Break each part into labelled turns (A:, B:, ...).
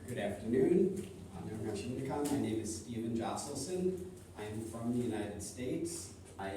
A: Good afternoon. My name is Steven Joselson. I'm from the United States. I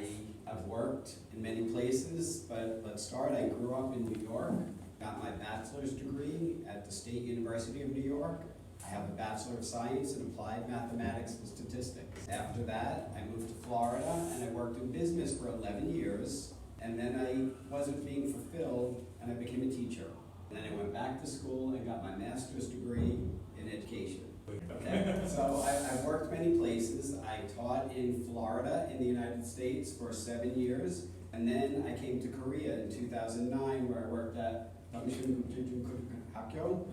A: have worked in many places, but let's start. I grew up in New York, got my bachelor's degree at the State University of New York. I have a Bachelor of Science in Applied Mathematics and Statistics. After that, I moved to Florida and I worked in business for 11 years. And then I wasn't being fulfilled and I became a teacher. And then I went back to school and got my master's degree in education. Okay. So I've worked many places. I taught in Florida in the United States for 7 years. And then I came to Korea in 2009 where I worked at 국제학교.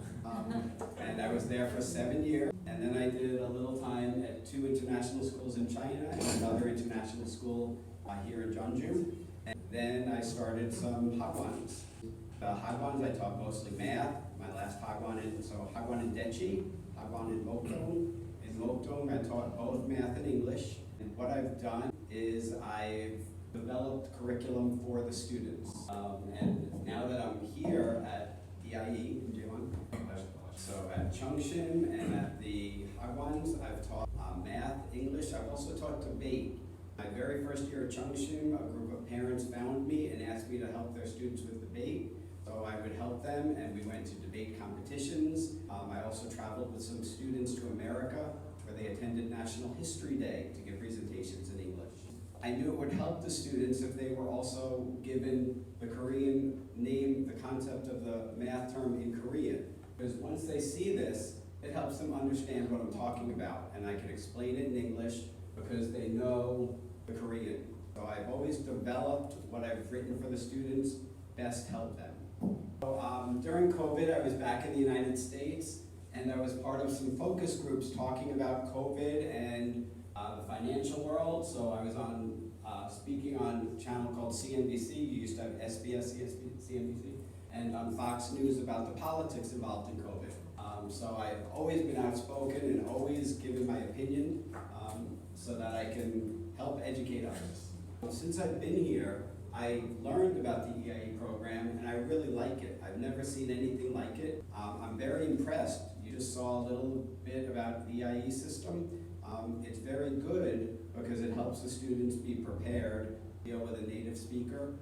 A: And I was there for 7 years. And then I did a little time at 2 international schools in China and another international school here in Jeonju. And then I started some hagwons. Hagwons, I taught mostly math. My last hagwon in Dechi, hagwon in Mokdong. In Mokdong, I taught both math and English. And what I've done is I've developed curriculum for the students. And now that I'm here at EiE, so at Chungshin and at the hagwons, I've taught math, English. I've also taught debate. My very first year at Chungshin, a group of parents found me and asked me to help their students with debate. So I would help them, and we went to debate competitions. I also traveled with some students to America, where they attended National History Day to give presentations in English. I knew it would help the students if they were also given the Korean name, the concept of the math term in Korean. Because once they see this, it helps them understand what I'm talking about, and I can explain it in English because they know the Korean. So I've always developed what I've written for the students best help them. So, during COVID, I was back in the United States, and I was part of some focus groups talking about COVID and the financial world. So I was on speaking on a channel called CNBC. You used to have SBS, CNBC, and on Fox News about the politics involved in COVID. So I've always been outspoken and always given my opinion so that I can help educate others. Since I've been here, I learned about the EiE program and I really like it. I've never seen anything like it. I'm very impressed. You just saw a little bit about the EiE system. It's very good because it helps the students be prepared to deal with a native speaker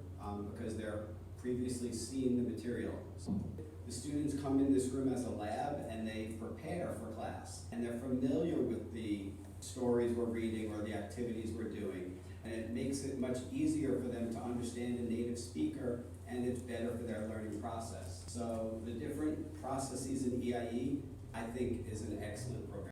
A: because they're previously seen the material. The students come in this room as a lab and they prepare for class and they're familiar with the stories we're reading or the activities we're doing. And it makes it much easier for them to understand a native speaker, and it's better for their learning process. So the different processes in EiE, I think, is an excellent program.